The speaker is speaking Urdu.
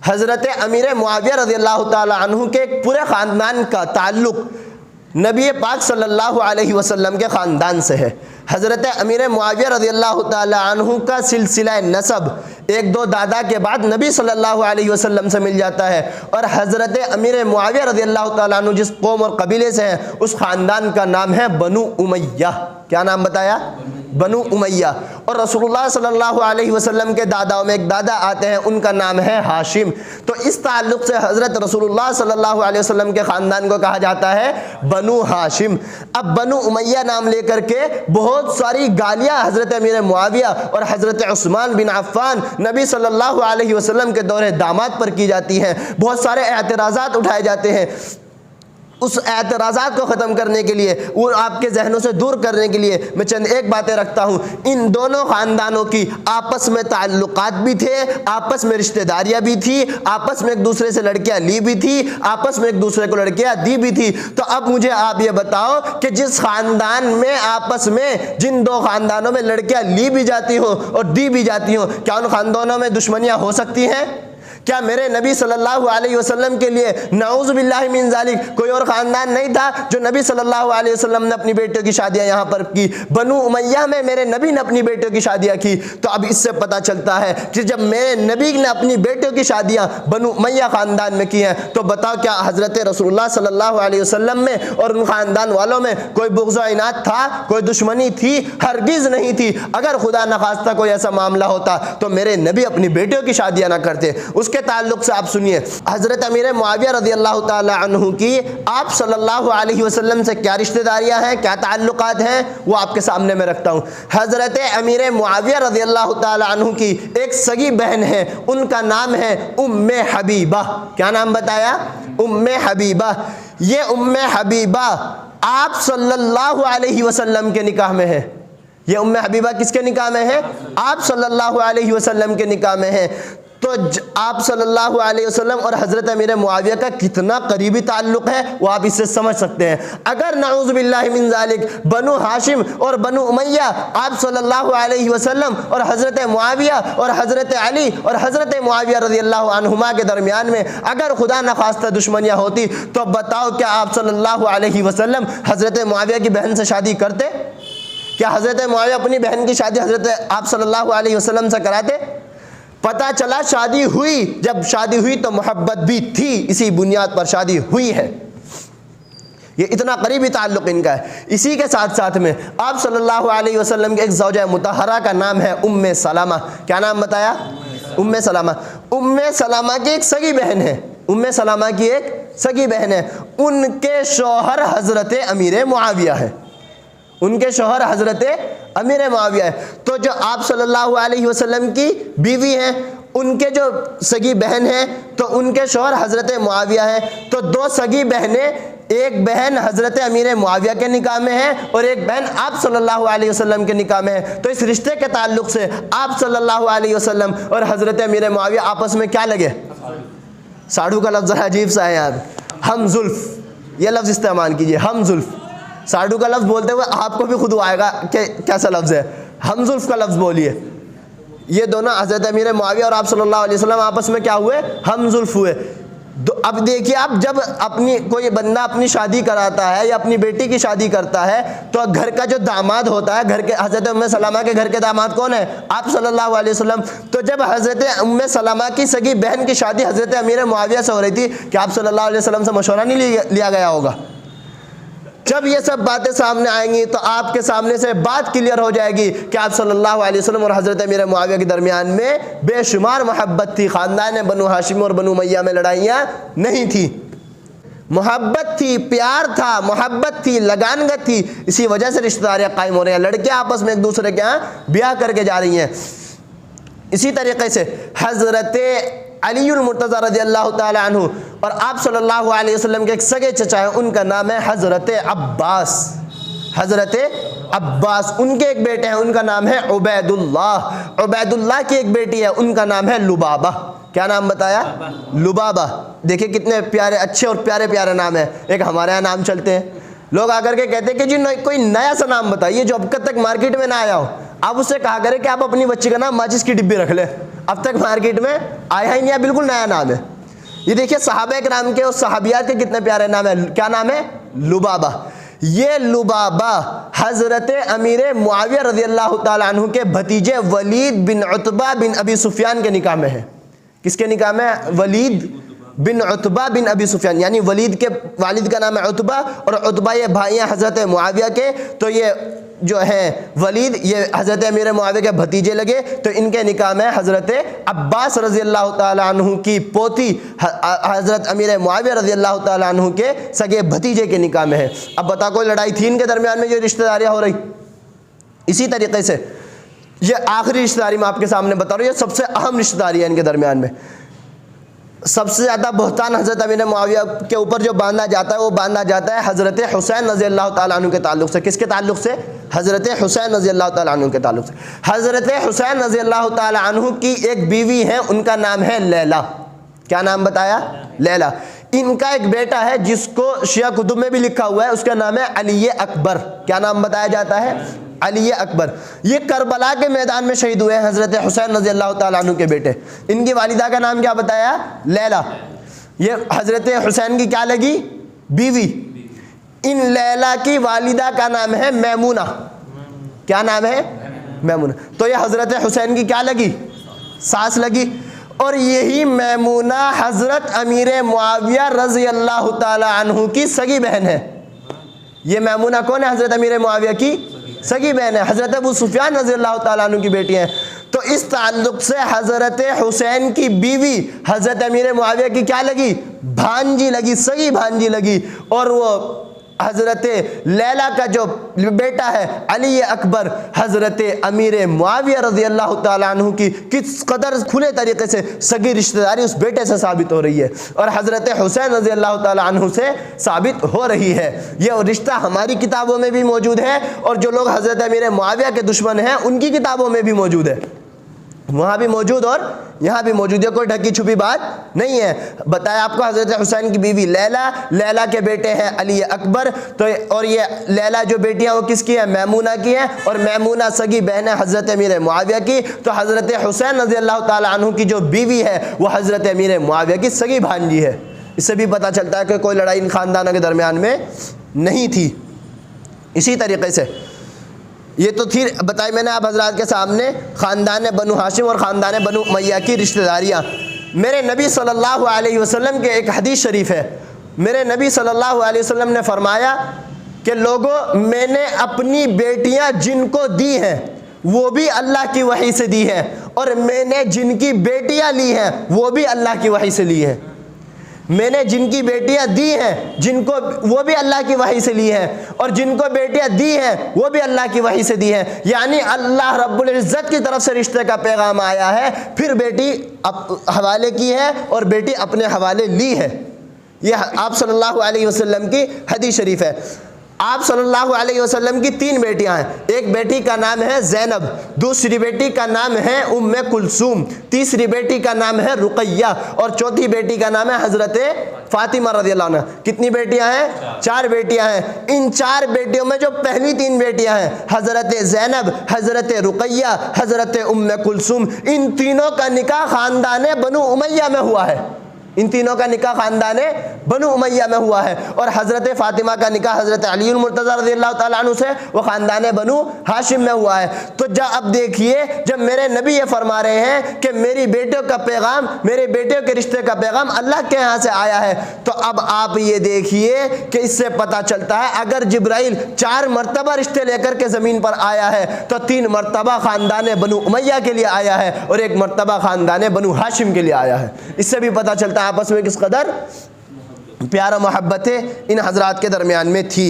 حضرت امیر معاویہ رضی اللہ تعالی عنہ کے ایک پورے خاندان کا تعلق نبی پاک صلی اللہ علیہ وسلم کے خاندان سے ہے۔ حضرت امیر معاویہ رضی اللہ تعالی عنہ کا سلسلہ نسب ایک دو دادا کے بعد نبی صلی اللہ علیہ وسلم سے مل جاتا ہے، اور حضرت امیر معاویہ رضی اللہ تعالی عنہ جس قوم اور قبیلے سے ہیں اس خاندان کا نام ہے بنو امیہ۔ کیا نام بتایا؟ بنو امیہ۔ اور رسول اللہ صلی اللہ علیہ وسلم کے داداؤں میں ایک دادا آتے ہیں، ان کا نام ہے ہاشم۔ تو اس تعلق سے حضرت رسول اللہ صلی اللہ علیہ وسلم کے خاندان کو کہا جاتا ہے بنو ہاشم۔ اب بنو امیہ نام لے کر کے بہت ساری گالیاں حضرت امیر معاویہ اور حضرت عثمان بن عفان نبی صلی اللہ علیہ وسلم کے دور داماد پر کی جاتی ہیں، بہت سارے اعتراضات اٹھائے جاتے ہیں۔ اس اعتراضات کو ختم کرنے کے لیے، وہ آپ کے ذہنوں سے دور کرنے کے لیے میں چند ایک باتیں رکھتا ہوں۔ ان دونوں خاندانوں کی آپس میں تعلقات بھی تھے، آپس میں رشتہ داریاں بھی تھی، آپس میں ایک دوسرے سے لڑکیاں لی بھی تھی، آپس میں ایک دوسرے کو لڑکیاں دی بھی تھی۔ تو اب مجھے آپ یہ بتاؤ کہ جس خاندان میں آپس میں جن دو خاندانوں میں لڑکیاں لی بھی جاتی ہوں اور دی بھی جاتی ہوں، کیا ان خاندانوں میں دشمنیاں ہو سکتی ہیں؟ کیا میرے نبی صلی اللہ علیہ وسلم کے لیے نعوذ باللہ من ذالک کوئی اور خاندان نہیں تھا جو نبی صلی اللہ علیہ وسلم نے اپنی بیٹیوں کی شادیاں یہاں پر کی؟ بنو امیہ میں میرے نبی نے اپنی بیٹیوں کی شادیاں کی۔ تو اب اس سے پتہ چلتا ہے کہ جب میرے نبی نے اپنی بیٹیوں کی شادیاں بنو امیہ خاندان میں کی ہیں، تو بتاؤ کیا حضرت رسول اللہ صلی اللہ علیہ وسلم میں اور ان خاندان والوں میں کوئی بغض و عناد تھا، کوئی دشمنی تھی؟ ہرگز نہیں تھی۔ اگر خدا نخواستہ کوئی ایسا معاملہ ہوتا تو میرے نبی اپنی بیٹیوں کی شادیاں نہ کرتے۔ اس کے تعلق سے آپ سنیے، حضرت امیر معاویہ رضی اللہ تعالی عنہ کی آپ صلی اللہ علیہ وسلم سے کیا رشتہ داریاں ہیں، کیا تعلقات ہیں، وہ آپ کے سامنے میں رکھتا ہوں۔ حضرت امیر معاویہ رضی اللہ تعالی عنہ کی ایک سگی بہن ہے، ان کا نام ہے ام حبیبہ۔ کیا نام بتایا؟ ام حبیبہ۔ یہ ام حبیبہ آپ صلی اللہ علیہ وسلم کے نکاح میں ہے۔ یہ ام حبیبہ کس کے نکاح میں ہے؟ آپ صلی اللہ علیہ وسلم کے نکاح میں ہے۔ تو آپ صلی اللہ علیہ وسلم اور حضرت امیر معاویہ کا کتنا قریبی تعلق ہے وہ آپ اس سے سمجھ سکتے ہیں۔ اگر نعوذ باللہ من ذالک بنو ہاشم اور بنو امیہ آپ صلی اللہ علیہ وسلم اور حضرت معاویہ اور حضرت علی اور حضرت معاویہ رضی اللہ عنہما کے درمیان میں اگر خدا نخواستہ دشمنیاں ہوتی، تو بتاؤ کیا آپ صلی اللہ علیہ وسلم حضرت معاویہ کی بہن سے شادی کرتے؟ کیا حضرت معاویہ اپنی بہن کی شادی حضرت آپ صلی اللہ علیہ وسلم سے کراتے؟ پتہ چلا شادی ہوئی، جب شادی ہوئی تو محبت بھی تھی، اسی بنیاد پر شادی ہوئی ہے۔ یہ اتنا قریبی تعلق ان کا ہے۔ اسی کے ساتھ ساتھ میں آپ صلی اللہ علیہ وسلم کے ایک زوجہ مطہرہ کا نام ہے ام سلمہ۔ کیا نام بتایا؟ ام سلمہ۔ ام سلمہ کی ایک سگی بہن ہے، ام سلمہ کی ایک سگی بہن ہے، ان کے شوہر حضرت امیر معاویہ ہے، ان کے شوہر حضرت امیر معاویہ ہے۔ تو جو آپ صلی اللہ علیہ وسلم کی بیوی ہیں، ان کے جو سگی بہن ہیں تو ان کے شوہر حضرت معاویہ ہیں۔ تو دو سگی بہنیں، ایک بہن حضرت امیر معاویہ کے نکاح میں ہے اور ایک بہن آپ صلی اللہ علیہ وسلم کے نکاح میں ہے۔ تو اس رشتے کے تعلق سے آپ صلی اللہ علیہ وسلم اور حضرت امیر معاویہ آپس میں کیا لگے؟ ساڑھو کا لفظ عجیب سا ہے یار، ہم زلف، یہ لفظ استعمال کیجئے، ہم زلف۔ ساڑھو کا لفظ بولتے ہوئے آپ کو بھی خود آئے گا کہ کیسا لفظ ہے، ہم زلف کا لفظ بولیے۔ یہ دونوں حضرت امیر معاویہ اور آپ صلی اللہ علیہ وسلم آپس میں کیا ہوئے؟ ہم زلف ہوئے۔ اب دیکھیے، آپ جب اپنی کوئی بندہ اپنی شادی کراتا ہے یا اپنی بیٹی کی شادی کرتا ہے تو گھر کا جو داماد ہوتا ہے، گھر کے حضرت ام سلمہ کے گھر کے داماد کون ہے؟ آپ صلی اللہ علیہ وسلم۔ تو جب حضرت ام سلمہ کی سگی بہن کی شادی حضرت امیر معاویہ سے ہو رہی تھی، کہ آپ صلی اللہ علیہ وسلم سے مشورہ نہیں لیا گیا ہوگا؟ جب یہ سب باتیں سامنے آئیں گی تو آپ کے سامنے سے بات کلیئر ہو جائے گی کہ آپ صلی اللہ علیہ وسلم اور حضرت امیر معاویہ کے درمیان میں بے شمار محبت تھی۔ خاندان بنو ہاشم اور بنو امیہ میں لڑائیاں نہیں تھی، محبت تھی، پیار تھا، محبت تھی، لگانگت تھی۔ اسی وجہ سے رشتہ داریاں قائم ہو رہی ہیں، لڑکیاں آپس میں ایک دوسرے کے ہاں بیاہ کر کے جا رہی ہیں۔ اسی طریقے سے حضرت علی المرتضی رضی اللہ تعالی عنہ اور آپ صلی اللہ علیہ وسلم کے ایک سگے چچا ہیں، ان کا نام ہے حضرت عباس۔ حضرت عباس، ان کے ایک بیٹے ہیں، ان کا نام ہے عبید اللہ۔ عبید اللہ کی ایک بیٹی ہے، ان کا نام ہے لبابہ۔ کیا نام بتایا؟ لبابہ۔ دیکھیں کتنے پیارے، اچھے اور پیارے پیارے نام ہیں۔ ایک ہمارے یہاں نام چلتے ہیں، لوگ آ کر کے کہتے ہیں کہ جی کوئی نیا سا نام بتائیے جو اب تک مارکیٹ میں نہ آیا ہو۔ آپ اس سے کہا کریں کہ آپ اپنی بچی کا نام ماچس کی ڈبی رکھ لیں، اب تک مارکیٹ میں آیا ہی نہیں ہے, بالکل نیا نام ہے. یہ دیکھیے صحابہ کرام کے اور صحابیات کے کتنے پیارے نام ہے. کیا نام ہے؟ لبابہ. یہ لبابہ حضرت امیر معاویہ رضی اللہ تعالی عنہ کے بھتیجے ولید بن عتبہ بن ابی سفیان کے نکاح میں ہے. کس کے نکاح میں؟ ولید بن عتبہ بن ابی سفیان, یعنی ولید کے والد کا نام ہے عتبہ, اور عتبہ یہ بھائی ہیں حضرت معاویہ کے, تو یہ جو ہے ولید یہ حضرت امیر معاویہ کے بھتیجے لگے. تو ان کے نکاح میں حضرت عباس رضی اللہ تعالی عنہ کی پوتی حضرت امیر معاویہ رضی اللہ تعالی عنہ کے سگے بھتیجے کے نکاح میں ہے. اب بتا کوئی لڑائی تھی ان کے درمیان میں جو رشتہ داریاں ہو رہی؟ اسی طریقے سے یہ آخری رشتہ داری میں آپ کے سامنے بتا رہا ہوں, یہ سب سے اہم رشتہ داری ہے ان کے درمیان میں. سب سے زیادہ بہتان حضرت امیر معاویہ کے اوپر جو باندھا جاتا ہے وہ باندھا جاتا ہے حضرت حسین رضی اللہ تعالیٰ عنہ کے تعلق سے. کس کے تعلق سے؟ حضرت حسین رضی اللہ تعالیٰ عنہ کے تعلق سے. حضرت حسین رضی اللہ تعالیٰ عنہ کی ایک بیوی ہے, ان کا نام ہے لیلا. کیا نام بتایا؟ لیلا. ان کا ایک بیٹا ہے جس کو شیعہ کتب میں بھی لکھا ہوا ہے, اس کا نام ہے علی اکبر. کیا نام بتایا جاتا ہے؟ علی اکبر. یہ کربلا کے میدان میں شہید ہوئے ہیں حضرت حسین رضی اللہ تعالیٰ عنہ کے بیٹے. ان کی والدہ کا نام کیا بتایا؟ لیلا. یہ حضرت حسین کی کیا لگی؟ بیوی. ان لیلا کی والدہ کا نام ہے میمونہ. کیا نام ہے؟ میمونہ. تو یہ حضرت حسین کی کیا لگی؟ ساس لگی. اور یہی میمونہ حضرت امیر معاویہ رضی اللہ تعالی عنہ کی سگی بہن ہے. یہ میمونہ کون ہے؟ حضرت امیر معاویہ کی سگی بہن ہے, حضرت ابو سفیان رضی اللہ تعالیٰ عنہ کی بیٹی ہیں. تو اس تعلق سے حضرت حسین کی بیوی حضرت امیر معاویہ کی کیا لگی؟ بھانجی لگی, سگی بھانجی لگی. اور وہ حضرت لیلا کا جو بیٹا ہے علی اکبر, حضرت امیر معاویہ رضی اللہ تعالیٰ عنہ کی کس قدر کھلے طریقے سے سگی رشتہ داری اس بیٹے سے ثابت ہو رہی ہے, اور حضرت حسین رضی اللہ تعالیٰ عنہ سے ثابت ہو رہی ہے. یہ رشتہ ہماری کتابوں میں بھی موجود ہے, اور جو لوگ حضرت امیر معاویہ کے دشمن ہیں ان کی کتابوں میں بھی موجود ہے. وہاں بھی موجود اور یہاں بھی موجود ہے, کوئی ڈھکی چھپی بات نہیں ہے. بتایا آپ کو حضرت حسین کی بیوی لیلا, لیلا کے بیٹے ہیں علی اکبر. تو اور یہ لیلا جو بیٹیاں وہ کس کی ہیں؟ میمونہ کی ہیں, اور میمونہ سگی بہن ہے حضرت امیر معاویہ کی. تو حضرت حسین رضی اللہ تعالی عنہ کی جو بیوی ہے وہ حضرت امیر معاویہ کی سگی بھانجی ہے. اس سے بھی پتہ چلتا ہے کہ کوئی لڑائی ان خاندانوں کے درمیان میں نہیں تھی. اسی طریقے سے یہ تو تھی بتائی میں نے آپ حضرات کے سامنے خاندان بنو ہاشم اور خاندان بنو امیہ کی رشتہ داریاں. میرے نبی صلی اللہ علیہ وسلم کے ایک حدیث شریف ہے, میرے نبی صلی اللہ علیہ وسلم نے فرمایا کہ لوگوں, میں نے اپنی بیٹیاں جن کو دی ہیں وہ بھی اللہ کی وحی سے دی ہیں, اور میں نے جن کی بیٹیاں لی ہیں وہ بھی اللہ کی وحی سے لی ہیں. میں نے جن کی بیٹیاں دی ہیں جن کو, وہ بھی اللہ کی وحی سے لی ہیں, اور جن کو بیٹیاں دی ہیں وہ بھی اللہ کی وحی سے دی ہیں. یعنی اللہ رب العزت کی طرف سے رشتے کا پیغام آیا ہے, پھر بیٹی حوالے کی ہے اور بیٹی اپنے حوالے لی ہے. یہ آپ صلی اللہ علیہ وسلم کی حدیث شریف ہے. آپ صلی اللہ علیہ وسلم کی 3 بیٹیاں ہیں. ایک بیٹی کا نام ہے زینب, دوسری بیٹی کا نام ہے ام کلثوم, تیسری بیٹی کا نام ہے رقیہ, اور چوتھی بیٹی کا نام ہے حضرت فاطمہ رضی اللہ عنہ. کتنی بیٹیاں ہیں؟ 4 بیٹیاں ہیں. ان 4 بیٹیوں میں جو پہلی 3 بیٹیاں ہیں حضرت زینب, حضرت رقیہ, حضرت ام کلثوم, ان تینوں کا نکاح خاندان بنو امیہ میں ہوا ہے. ان تینوں کا نکاح خاندان بنو امیہ میں ہوا ہے. اور حضرت فاطمہ کا نکاح حضرت علی المرتضیٰ رضی اللہ تعالیٰ عنہ سے, وہ خاندان بنو ہاشم میں ہوا ہے. تو اب دیکھیے, جب میرے نبی یہ فرما رہے ہیں کہ میری بیٹیوں کا پیغام, میرے بیٹیوں کے رشتے کا پیغام اللہ کے یہاں سے آیا ہے, تو اب آپ یہ دیکھیے کہ اس سے پتہ چلتا ہے اگر جبرائیل 4 مرتبہ رشتے لے کر کے زمین پر آیا ہے تو 3 مرتبہ خاندان بنو امیہ کے لیے آیا ہے, اور 1 مرتبہ خاندان بنو ہاشم کے لیے آیا ہے. اس سے بھی پتہ چلتا ہے آپس میں کس قدر پیار و محبت ان حضرات کے درمیان میں تھی.